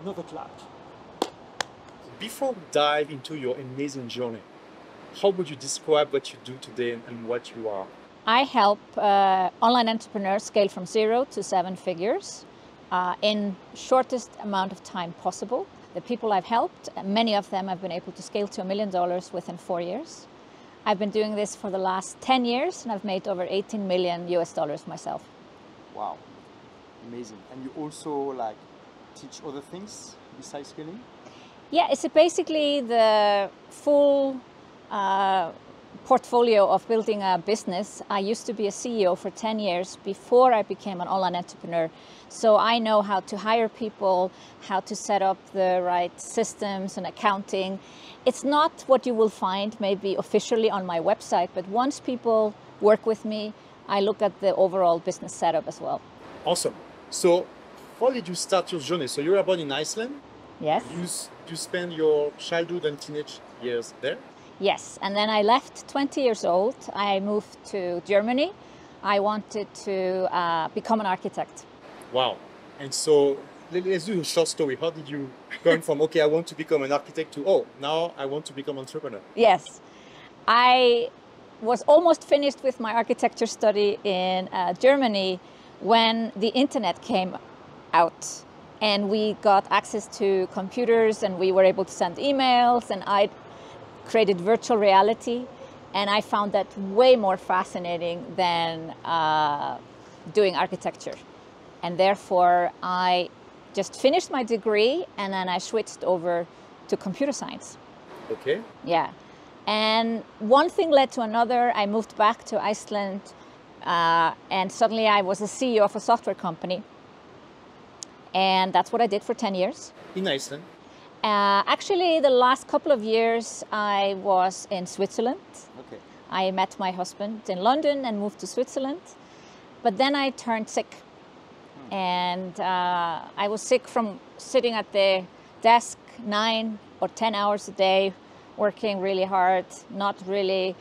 another clap. Before we dive into your amazing journey, how would you describe what you do today and what you are? I help online entrepreneurs scale from 0 to 7 figures in shortest amount of time possible. The people I've helped, many of them have been able to scale to $1 million within 4 years. I've been doing this for the last 10 years and I've made over 18 million US dollars myself. Wow, amazing. And you also like teach other things besides scaling? Yeah, it's basically the full portfolio of building a business. I used to be a CEO for 10 years before I became an online entrepreneur. So I know how to hire people, how to set up the right systems and accounting. It's not what you will find maybe officially on my website, but once people work with me, I look at the overall business setup as well. Awesome. So how did you start your journey? So you were born in Iceland? Yes. You spent your childhood and teenage years there? Yes, and then I left 20 years old. I moved to Germany. I wanted to become an architect. Wow. And so let's do a short story. How did you go from, okay, I want to become an architect to, oh, now I want to become an entrepreneur? Yes. I was almost finished with my architecture study in Germany when the internet came out and we got access to computers and we were able to send emails, and I created virtual reality, and I found that way more fascinating than doing architecture. And therefore, I just finished my degree and then I switched over to computer science. Okay. Yeah. And one thing led to another. I moved back to Iceland and suddenly I was a CEO of a software company. And that's what I did for 10 years. In Iceland? Actually, the last couple of years I was in Switzerland. Okay. I met my husband in London and moved to Switzerland. But then I turned sick. And I was sick from sitting at the desk 9 or 10 hours a day, working really hard, not really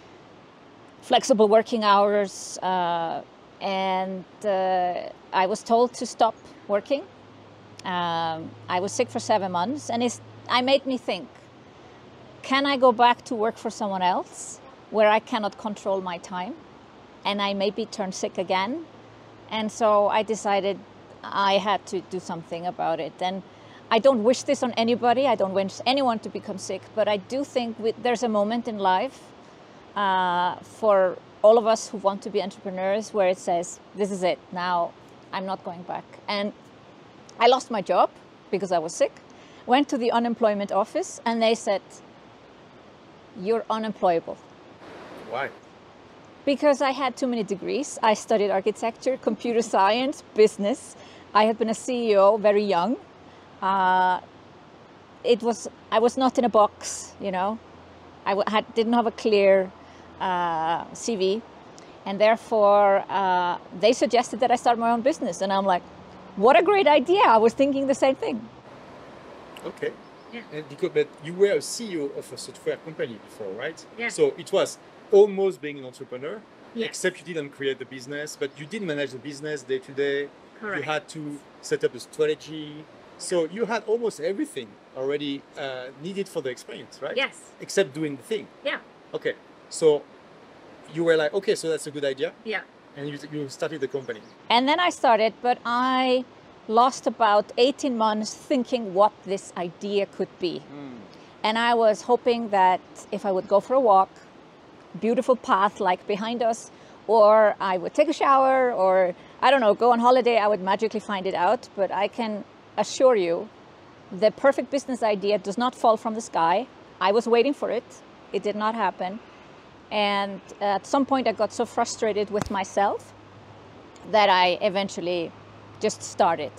flexible working hours. And I was told to stop working. I was sick for 7 months, and I made me think, can I go back to work for someone else where I cannot control my time? And I maybe turn sick again. And so I decided I had to do something about it. And I don't wish this on anybody. I don't wish anyone to become sick, but I do think there's a moment in life for all of us who want to be entrepreneurs where it says, this is it, now I'm not going back. And I lost my job because I was sick, went to the unemployment office, and they said, you're unemployable. Why? Because I had too many degrees. I studied architecture, computer science, business. I had been a CEO very young. I was not in a box, you know. I didn't have a clear CV, and therefore they suggested that I start my own business, and I'm like, what a great idea! I was thinking the same thing. Okay. Yeah. But you were a CEO of a software company before, right? Yeah. So it was almost being an entrepreneur, Yes. except you didn't create the business, but you did manage the business day to day. Correct. You had to set up a strategy. So you had almost everything already needed for the experience, right? Yes. Except doing the thing. Yeah. Okay. So you were like, okay, so that's a good idea. Yeah. And you started the company. And then I started, but I lost about 18 months thinking what this idea could be. And I was hoping that if I would go for a walk, beautiful path like behind us, or I would take a shower, or I don't know, go on holiday, I would magically find it out. But I can assure you, the perfect business idea does not fall from the sky. I was waiting for it. It did not happen. And at some point I got so frustrated with myself that I eventually just started.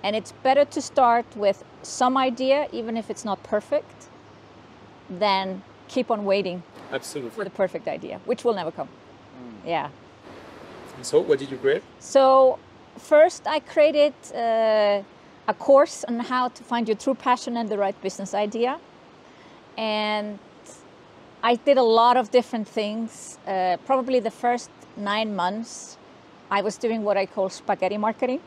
And it's better to start with some idea, even if it's not perfect, than keep on waiting Absolutely. for the perfect idea, which will never come. Yeah. And so what did you create? So first I created a course on how to find your true passion and the right business idea. And I did a lot of different things. Probably the first 9 months, I was doing what I call spaghetti marketing,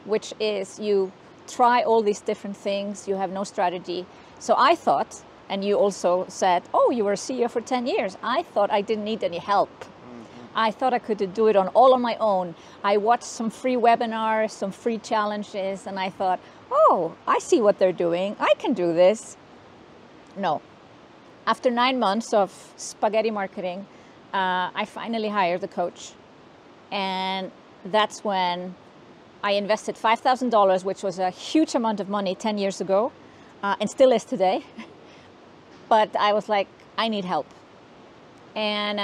which is you try all these different things, you have no strategy. So I thought, and you also said, oh, you were a CEO for 10 years. I thought I didn't need any help. I thought I could do it all on my own. I watched some free webinars, some free challenges, and I thought, oh, I see what they're doing. I can do this. No. After 9 months of spaghetti marketing, I finally hired a coach. And that's when I invested $5,000, which was a huge amount of money 10 years ago, and still is today. But I was like, I need help. And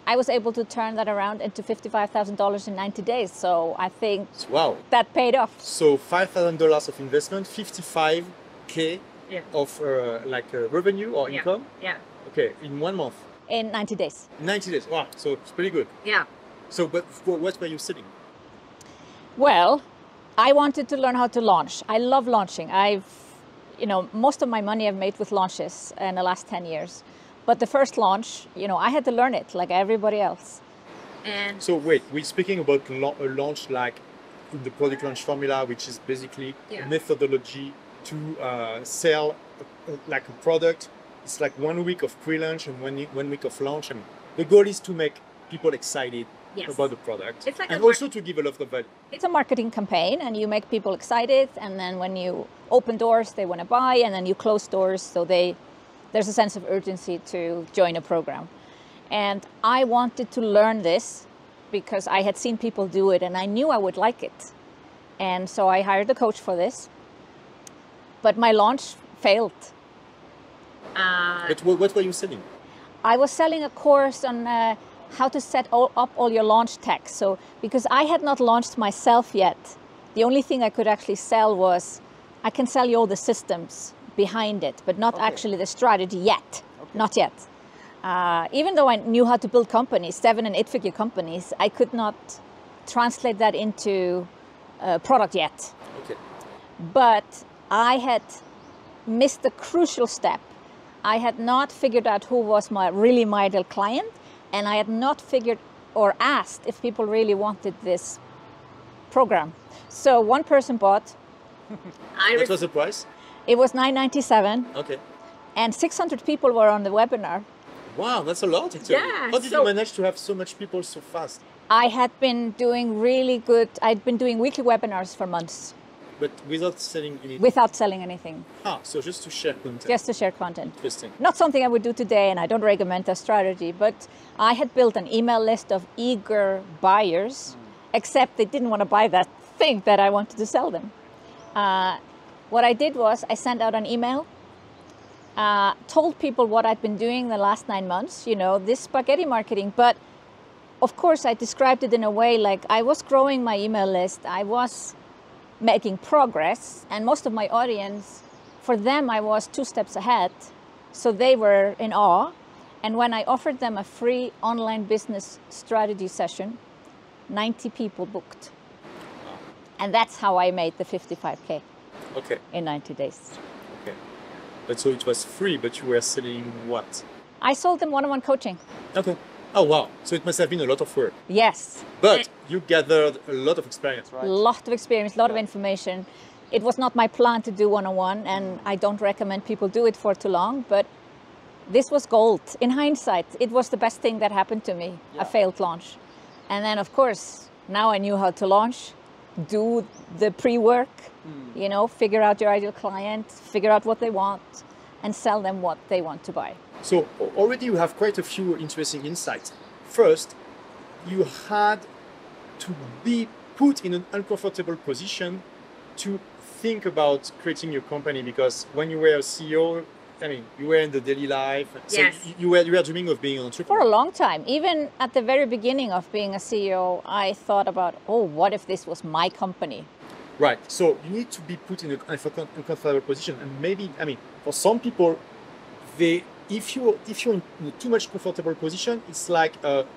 I was able to turn that around into $55,000 in 90 days. So I think wow, that paid off. So $5,000 of investment, 55K of revenue or income? Yeah. Okay, in 1 month? In 90 days. 90 days, wow, so it's pretty good. Yeah. So, but what were you selling? Well, I wanted to learn how to launch. I love launching. Most of my money I've made with launches in the last 10 years. But the first launch, I had to learn it like everybody else. And so wait, we're speaking about a launch like in the product launch formula, which is basically a methodology to sell like a product. It's like 1 week of pre-launch and 1 week of launch. And the goal is to make people excited about the product, it's like and also to give a lot of value. It's a marketing campaign, and you make people excited, and then when you open doors, they want to buy, and then you close doors, so there's a sense of urgency to join a program. And I wanted to learn this because I had seen people do it, and I knew I would like it. And so I hired a coach for this, but my launch failed. But what were you selling? I was selling a course on how to set up all your launch tech. So because I had not launched myself yet, the only thing I could actually sell was, I can sell you all the systems behind it, but not actually the strategy yet. Not yet. Even though I knew how to build companies, 7- and 8-figure companies, I could not translate that into a product yet. Okay. But I had missed the crucial step. I had not figured out who was my ideal client, and I had not figured or asked if people really wanted this program. So one person bought. What was the price? It was $9.97. Okay. And 600 people were on the webinar. Wow, that's a lot. Yeah, How did you manage to have so much people so fast? I had been doing really good. I'd been doing weekly webinars for months. But without selling anything? Without selling anything. So just to share content. Just to share content. Interesting. Not something I would do today, and I don't recommend that strategy, but I had built an email list of eager buyers, except they didn't want to buy that thing that I wanted to sell them. What I did was I sent out an email, told people what I'd been doing the last 9 months, this spaghetti marketing, but of course I described it in a way like I was growing my email list, I was making progress, and most of my audience, for them I was 2 steps ahead, so they were in awe. And when I offered them a free online business strategy session, 90 people booked. And that's how I made the 55K in 90 days. Okay. But so it was free, but you were selling what? I sold them one-on-one coaching. Okay. Oh, wow. So it must have been a lot of work. Yes. But you gathered a lot of experience, right? A lot of experience, a lot of information. It was not my plan to do one-on-one, and I don't recommend people do it for too long, but this was gold. In hindsight, it was the best thing that happened to me, a failed launch. And then, of course, now I knew how to launch, do the pre-work, figure out your ideal client, figure out what they want, and sell them what they want to buy. So already you have quite a few interesting insights. First, you had to be put in an uncomfortable position to think about creating your company, because when you were a CEO, you were in the daily life. So you were dreaming of being an entrepreneur. For a long time. Even at the very beginning of being a CEO, I thought about, what if this was my company? Right. So you need to be put in an uncomfortable position. And maybe, for some people, if you're in a too much comfortable position, it's like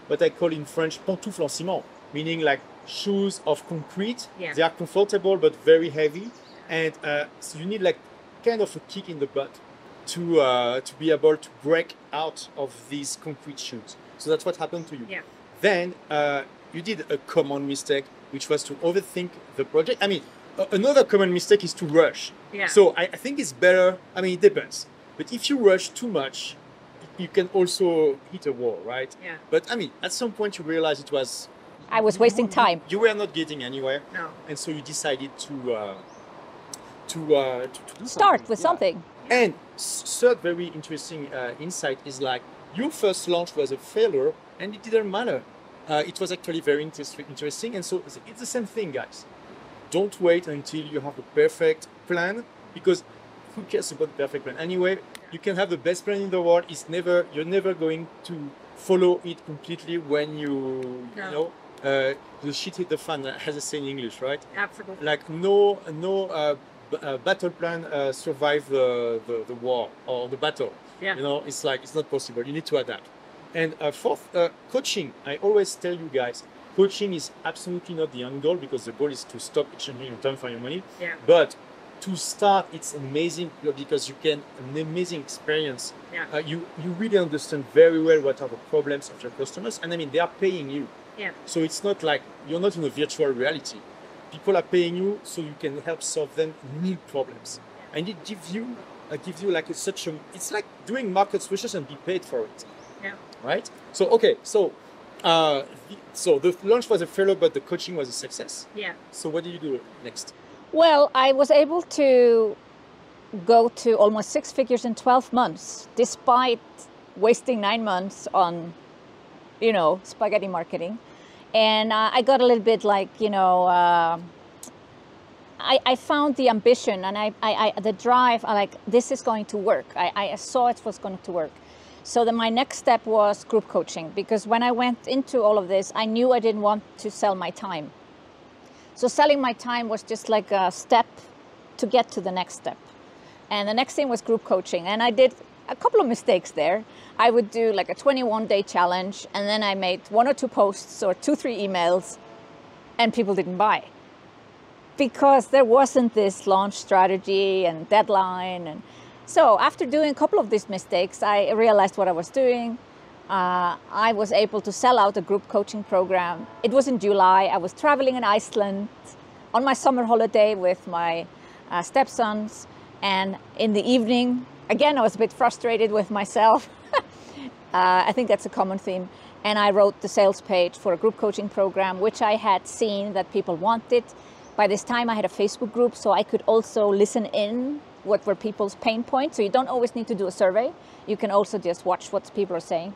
what I call in French pantoufle en ciment, meaning like shoes of concrete. Yeah. They are comfortable but very heavy, and so you need like kind of a kick in the butt to be able to break out of these concrete shoes. So that's what happened to you. Yeah. Then you did a common mistake, which was to overthink the project. Another common mistake is to rush. Yeah. So I think it's better. I mean, it depends. But if you rush too much, you can also hit a wall, right? Yeah. But I mean, at some point you realize I was wasting time. You were not getting anywhere, No. and so you decided to do Start something. with Yeah. something. And third very interesting insight is like your first launch was a failure, and it didn't matter. It was actually very interesting, and so it's the same thing, guys. Don't wait until you have the perfect plan, because who cares about the perfect plan? Anyway, you can have the best plan in the world. You're never going to follow it completely when you know the shit hit the fan, as I say in English, right? Absolutely. Like no battle plan survive the war or the battle. Yeah. You know, it's like it's not possible. You need to adapt. And fourth, coaching. I always tell you guys, coaching is absolutely not the end goal, because the goal is to stop exchanging your time for your money. Yeah. But to start, it's amazing because you can an amazing experience. Yeah. You really understand very well what are the problems of your customers, and I mean they are paying you. Yeah. So it's not like you're not in a virtual reality. People are paying you so you can help solve them real problems, and it gives you like it's like doing market research and be paid for it. Yeah. Right? So okay, so the launch was a failure, but the coaching was a success. Yeah. So what did you do next? Well, I was able to go to almost 6 figures in 12 months, despite wasting 9 months on, spaghetti marketing. And I got a little bit like, I found the ambition and the drive. This is going to work. I saw it was going to work. So then my next step was group coaching, because when I went into all of this, I knew I didn't want to sell my time. So selling my time was just like a step to get to the next step. And the next thing was group coaching. And I did a couple of mistakes there. I would do like a 21-day challenge, and then I made 1 or 2 posts or 2-3 emails, and people didn't buy, because there wasn't this launch strategy and deadline. And so after doing a couple of these mistakes, I realized what I was doing. I was able to sell out a group coaching program. It was in July. I was traveling in Iceland on my summer holiday with my stepsons. And in the evening, again, I was a bit frustrated with myself. I think that's a common theme. And I wrote the sales page for a group coaching program, which I had seen that people wanted. By this time, I had a Facebook group, so I could also listen in what were people's pain points. So you don't always need to do a survey. You can also just watch what people are saying.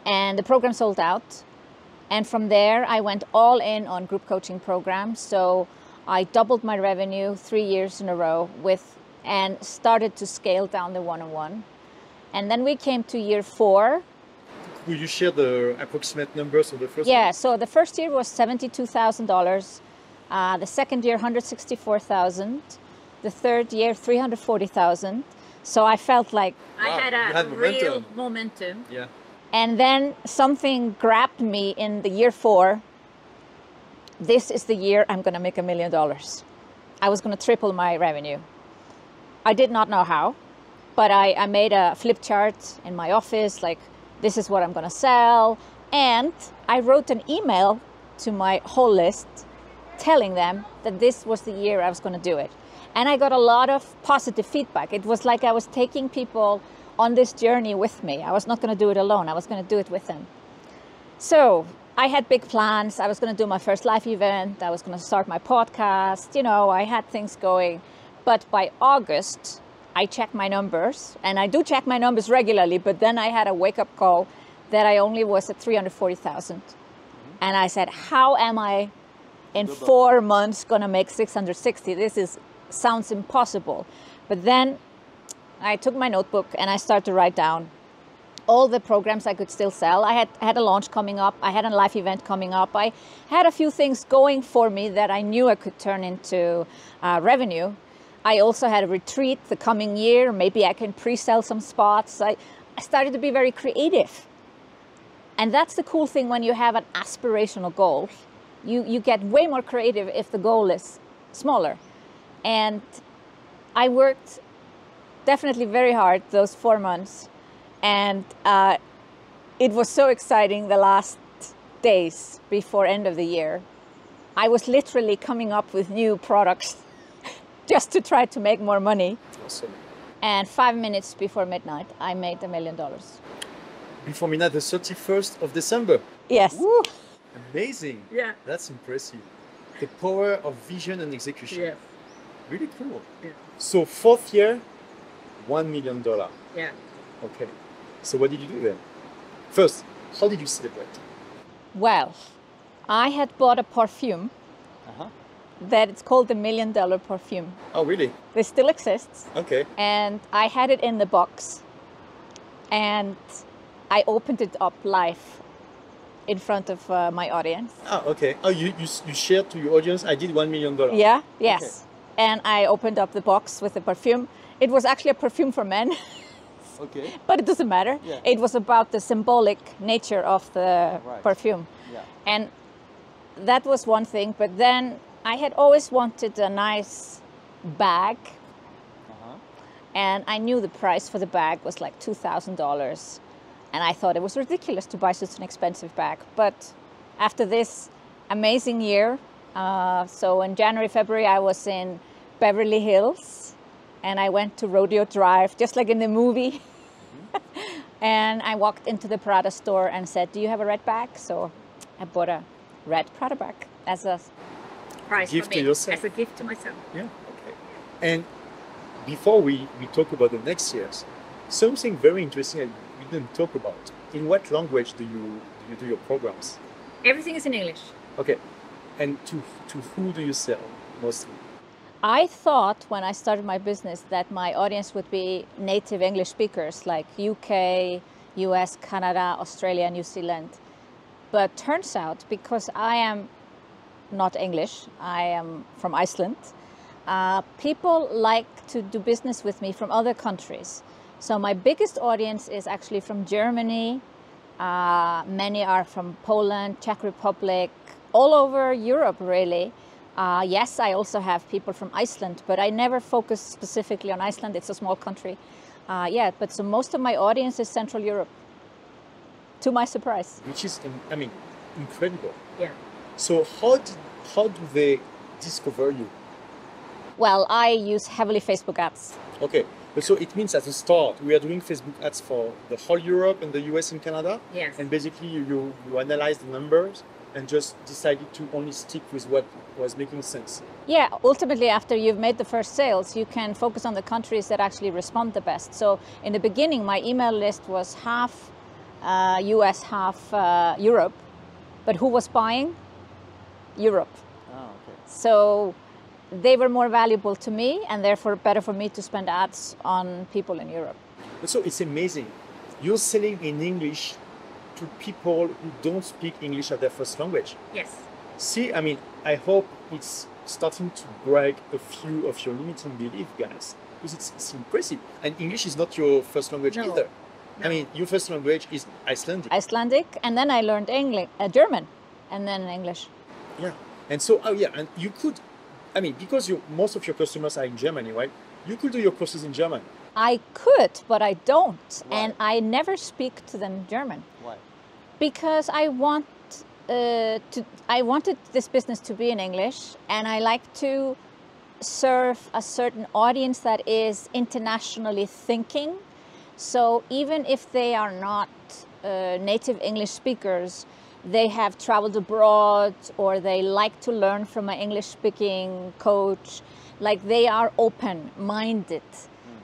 And the program sold out. And from there, I went all in on group coaching programs. So I doubled my revenue 3 years in a row and started to scale down the one-on-one. And then we came to year 4. Will you share the approximate numbers of the first Yeah, one? so the first year was $72,000. The second year, $164,000. The third year, $340,000. So I felt like, I Wow, had you had real momentum. Yeah. and then something grabbed me in the year 4. This is the year I'm going to make $1 million. I was going to triple my revenue. I did not know how, but I made a flip chart in my office, like, this is what I'm going to sell. And I wrote an email to my whole list telling them that this was the year I was going to do it. And I got a lot of positive feedback. It was like I was taking people on this journey with me. I was not going to do it alone. I was going to do it with them. So I had big plans. I was going to do my first live event. I was going to start my podcast. I had things going. But by August, I checked my numbers, and I do check my numbers regularly, but then I had a wake-up call that I only was at 340,000. And I said, how am I in 4 months going to make 660? This sounds impossible. But then I took my notebook and I started to write down all the programs I could still sell. I had a launch coming up. I had a live event coming up. I had a few things going for me that I knew I could turn into revenue. I also had a retreat the coming year. Maybe I can pre-sell some spots. I started to be very creative. And that's the cool thing when you have an aspirational goal. You get way more creative if the goal is smaller. And I worked definitely very hard those 4 months. And it was so exciting the last days before end of the year. I was literally coming up with new products just to try to make more money. Awesome. And 5 minutes before midnight, I made $1 million. Before midnight, the 31st of December. Yes. Woo! Amazing. Yeah. That's impressive. The power of vision and execution. Yeah. Really cool. Yeah. So 4th year, $1 million. Yeah. Okay. So what did you do then? First, how did you celebrate? Well, I had bought a perfume that it's called the $1 million perfume. Oh, really? This still exists. Okay. And I had it in the box. And I opened it up live in front of my audience. Oh, okay. Oh, you shared to your audience, I did $1 million. Yeah, yes. Okay. And I opened up the box with the perfume. It was actually a perfume for men. Okay. But it doesn't matter. Yeah. It was about the symbolic nature of the perfume. Yeah. And that was one thing. But then I had always wanted a nice bag. And I knew the price for the bag was like $2,000. And I thought it was ridiculous to buy such an expensive bag. But after this amazing year, so in January, February, I was in Beverly Hills. And I went to Rodeo Drive, just like in the movie. And I walked into the Prada store and said, do you have a red bag? So I bought a red Prada bag as a prize Gift for me, to yourself. as a gift to myself. Yeah, okay. And before we talk about the next years, something very interesting that we didn't talk about. In what language do you do your programs? Everything is in English. Okay. And to who do you sell mostly? I thought when I started my business that my audience would be native English speakers like UK, US, Canada, Australia, New Zealand. But turns out, because I am not English, I am from Iceland, people like to do business with me from other countries. So my biggest audience is actually from Germany. Many are from Poland, Czech Republic, all over Europe, really. Yes, I also have people from Iceland, but I never focus specifically on Iceland. It's a small country. But so most of my audience is Central Europe, to my surprise. Which is, I mean, incredible. Yeah. So how do they discover you? Well, I use heavily Facebook ads. Okay. So it means at the start, we are doing Facebook ads for the whole Europe and the US and Canada. Yes. And basically you analyze the numbers and just decided to only stick with what was making sense. Yeah, ultimately after you've made the first sales, you can focus on the countries that actually respond the best. So in the beginning, my email list was half US, half Europe. But who was buying? Europe. Oh, okay. So they were more valuable to me and therefore better for me to spend ads on people in Europe. So it's amazing. You're selling in English to people who don't speak English as their first language. Yes. See, I mean, I hope it's starting to break a few of your limiting beliefs, guys, because it's impressive. And English is not your first language either. No. I mean, your first language is Icelandic. Icelandic, and then I learned German, and then English. Yeah. And so, and you could, I mean, because most of your customers are in Germany, right? You could do your courses in German. I could, but I don't. Why? And I never speak to them German. Why? Because I wanted this business to be in English, and I like to serve a certain audience that is internationally thinking. So even if they are not native English speakers, they have traveled abroad or they like to learn from an English-speaking coach. Like, they are open-minded.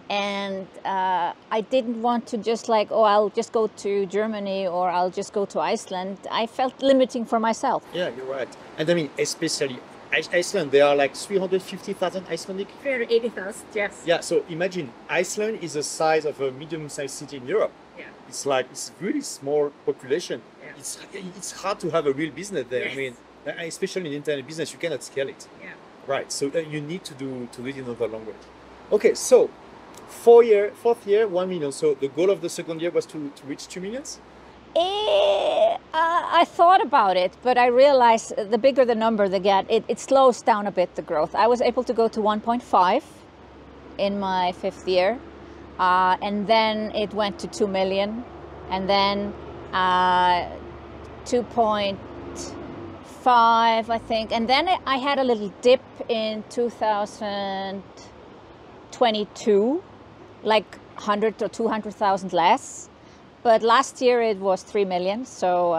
And I didn't want to just like, oh, I'll just go to Germany or I'll just go to Iceland. I felt limiting for myself. Yeah, you're right. And I mean, especially Iceland, there are like 350,000 Icelandic. 380,000, yes. Yeah, so imagine Iceland is the size of a medium-sized city in Europe. Yeah. It's really small population. Yeah. It's hard to have a real business there. Yes. I mean, especially in internet business, you cannot scale it. Yeah. Right. So you need to do it in another language. Okay. So fourth year, $1 million. So the goal of the second year was to reach 2 million. I thought about it, but I realized the bigger the number they get, it slows down a bit, the growth. I was able to go to 1.5 in my 5th year, and then it went to 2 million, and then 2.5 5, I think. And then I had a little dip in 2022, like 100 or 200,000 less. But last year it was 3 million. So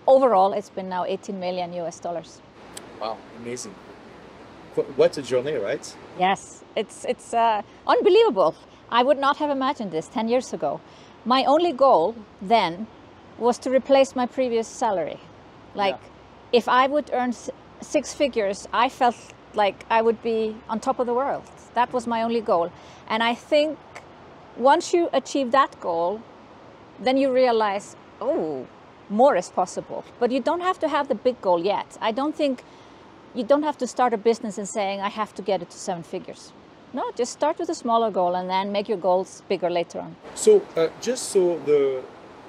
overall, it's been now 18 million US dollars. Wow, amazing. What a journey, right? Yes, it's unbelievable. I would not have imagined this 10 years ago. My only goal then was to replace my previous salary. Like, if I would earn 6 figures, I felt like I would be on top of the world. That was my only goal. And I think once you achieve that goal, then you realize, oh, more is possible. But you don't have to have the big goal yet. I don't think you don't have to start a business and saying, I have to get it to 7 figures. No, just start with a smaller goal and then make your goals bigger later on. So just so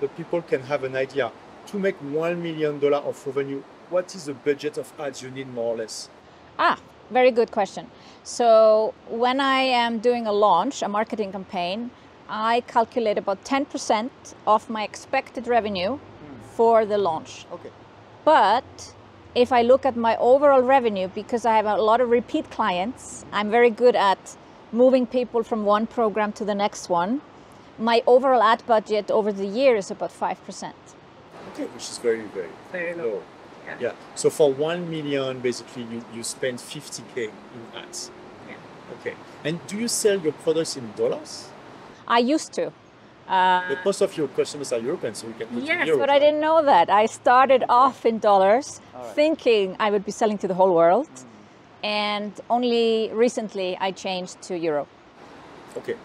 the people can have an idea, to make $1 million of revenue, what is the budget of ads you need more or less? Very good question. So when I am doing a launch, a marketing campaign, I calculate about 10% of my expected revenue for the launch. Okay. But if I look at my overall revenue, because I have a lot of repeat clients, I'm very good at moving people from one program to the next one. My overall ad budget over the year is about 5%. Okay, which is very, very, Very low. low. Yeah. So for 1 million, basically, you spend 50K in ads. Yeah. Okay. And do you sell your products in dollars? I used to. But most of your customers are European, so you can put in Yes, euros. but I didn't know that. I started off in dollars, thinking I would be selling to the whole world. And only recently I changed to euro. Okay.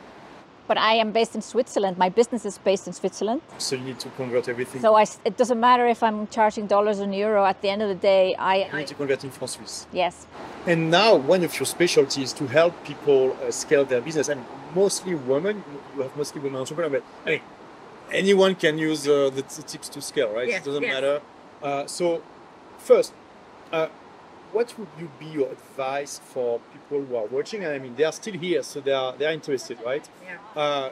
But I am based in Switzerland. My business is based in Switzerland. So you need to convert everything. So it doesn't matter if I'm charging dollars or euro. At the end of the day, You need to convert in francs Suisse. Yes. And now one of your specialties to help people scale their business, and mostly women, you have mostly women entrepreneurs, but I mean, anyone can use the tips to scale, right? Yes, It doesn't yes. matter. So first, what would you be your advice for people who are watching? And I mean, they are still here, so they are interested, right? Yeah.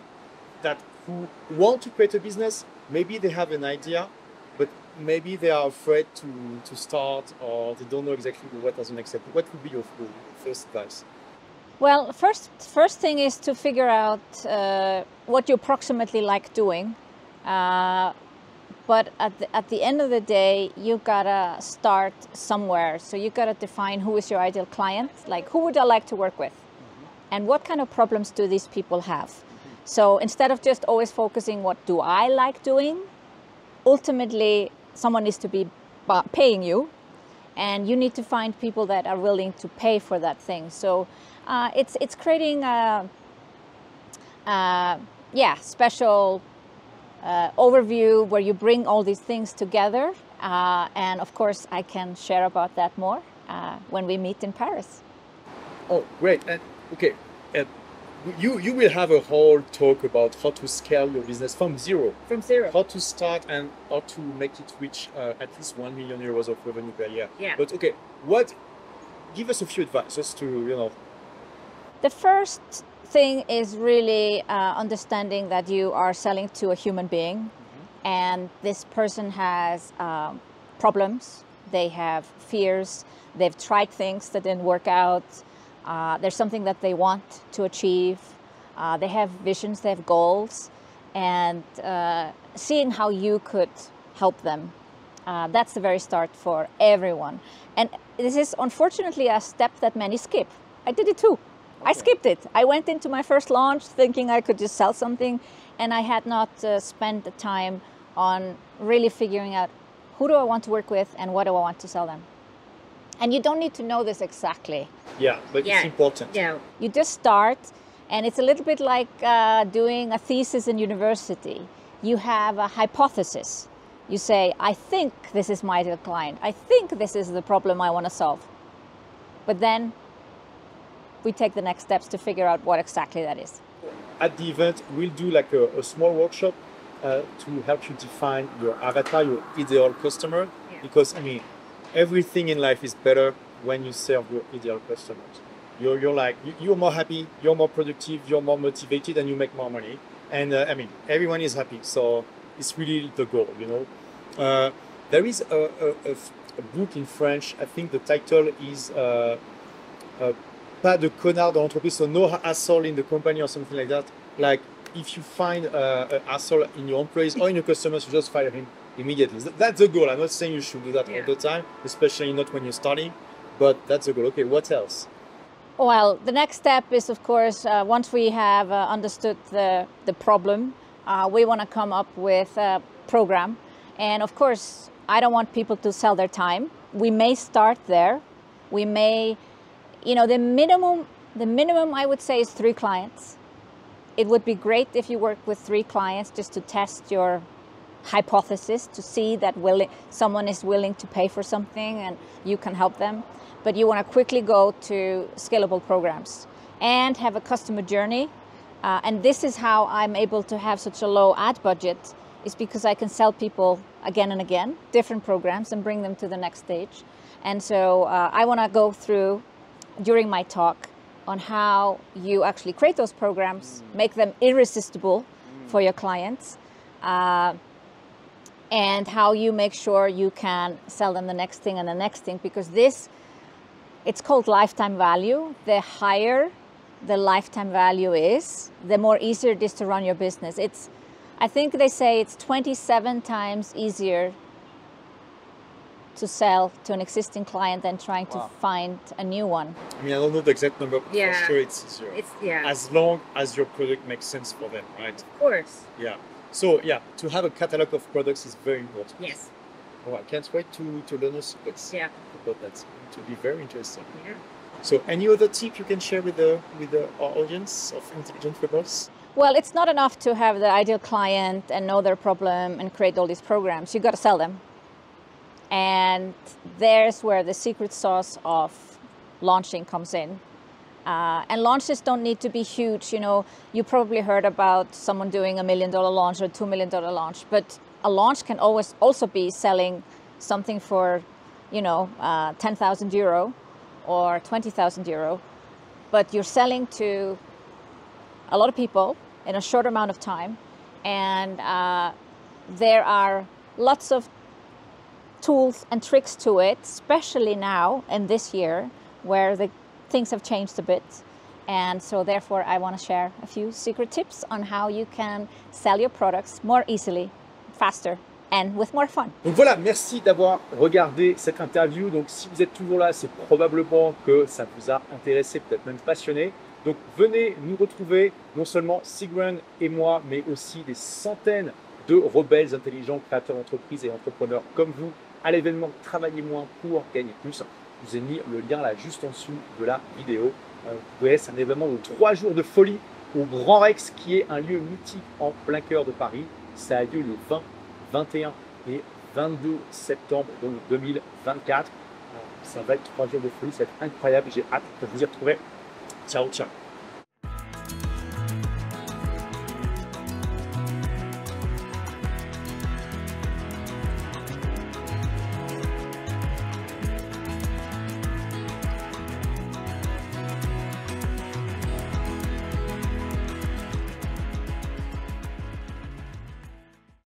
That who want to create a business, maybe they have an idea, but maybe they are afraid to start, or they don't know exactly what are the next step. What would be your first advice? Well, first thing is to figure out what you approximately like doing. But at the end of the day, you gotta start somewhere. So you gotta define who is your ideal client. Like, who would I like to work with? And what kind of problems do these people have? So instead of just always focusing what do I like doing, ultimately someone needs to be paying you, and you need to find people that are willing to pay for that thing. So it's creating a special overview where you bring all these things together, and of course I can share about that more when we meet in Paris. Oh, great! And okay, you will have a whole talk about how to scale your business from zero. From zero. How to start and how to make it reach at least 1 million euros of revenue per year. Yeah. But okay, give us a few advice just to The first thing is really understanding that you are selling to a human being, and this person has problems, they have fears, they've tried things that didn't work out, there's something that they want to achieve, they have visions, they have goals, and seeing how you could help them. That's the very start for everyone. And this is unfortunately a step that many skip. I did it too. I skipped it. I went into my first launch thinking I could just sell something, and I had not spent the time on really figuring out who do I want to work with and what do I want to sell them. And you don't need to know this exactly. Yeah, but it's important. Yeah. You just start, and it's a little bit like doing a thesis in university. You have a hypothesis. You say, I think this is my ideal client. I think this is the problem I want to solve. But then we take the next steps to figure out what exactly that is. At the event, we'll do like a small workshop to help you define your avatar, your ideal customer. Yeah. Because, I mean, everything in life is better when you serve your ideal customers. You're more happy, you're more productive, you're more motivated, and you make more money. And I mean, everyone is happy. So it's really the goal, There is a book in French. I think the title is Pas de connard dans l'entreprise, so no hassle in the company or something like that. Like if you find a hassle in your employees or in your customers, you just fire him immediately. That's the goal. I'm not saying you should do that all the time, especially not when you're starting, but that's the goal. Okay, what else? Well, the next step is, of course, once we have understood the problem, we want to come up with a program. And of course, I don't want people to sell their time. We may start there. We may, you know, the minimum I would say is 3 clients. It would be great if you work with 3 clients just to test your hypothesis, to see that someone is willing to pay for something and you can help them. But you want to quickly go to scalable programs and have a customer journey. And this is how I'm able to have such a low ad budget, is because I can sell people again and again, different programs, and bring them to the next stage. And so I want to go through, during my talk, on how you actually create those programs, make them irresistible for your clients, and how you make sure you can sell them the next thing and the next thing, because this, it's called lifetime value. The higher the lifetime value is, the more easier it is to run your business. I think they say it's 27 times easier to sell to an existing client than trying to find a new one. I mean, I don't know the exact number, but for sure it's easier. As long as your product makes sense for them, right? Of course. Yeah. So yeah, to have a catalog of products is very important. Yes. Oh, I can't wait to learn us about that. It will be very interesting. Yeah. So any other tip you can share with our audience of intelligent rebels? Well, it's not enough to have the ideal client and know their problem and create all these programs. You got to sell them. And there's where the secret sauce of launching comes in. And launches don't need to be huge. You know, you probably heard about someone doing $1 million launch or $2 million launch, but a launch can always also be selling something for, you know, 10,000 euro or 20,000 euro, but you're selling to a lot of people in a short amount of time. And there are lots of tools and tricks to it, especially now in this year where things have changed a bit. And so therefore I want to share a few secret tips on how you can sell your products more easily, faster, and with more fun. Donc voilà, merci d'avoir regardé cette interview. Donc si vous êtes toujours là, c'est probablement que ça vous a intéressé, peut-être même passionné. Donc venez nous retrouver, non seulement Sigrun et moi, mais aussi des centaines de rebelles intelligents, créateurs d'entreprises et entrepreneurs comme vous, à l'événement Travailler moins pour gagner plus. Je vous ai mis le lien là juste en dessous de la vidéo. Vous voyez, c'est un événement de 3 jours de folie au Grand Rex, qui est un lieu mythique en plein cœur de Paris. Ça a lieu le 20, 21 et 22 septembre 2024. Ça va être 3 jours de folie, ça va être incroyable. J'ai hâte de vous y retrouver. Ciao, ciao.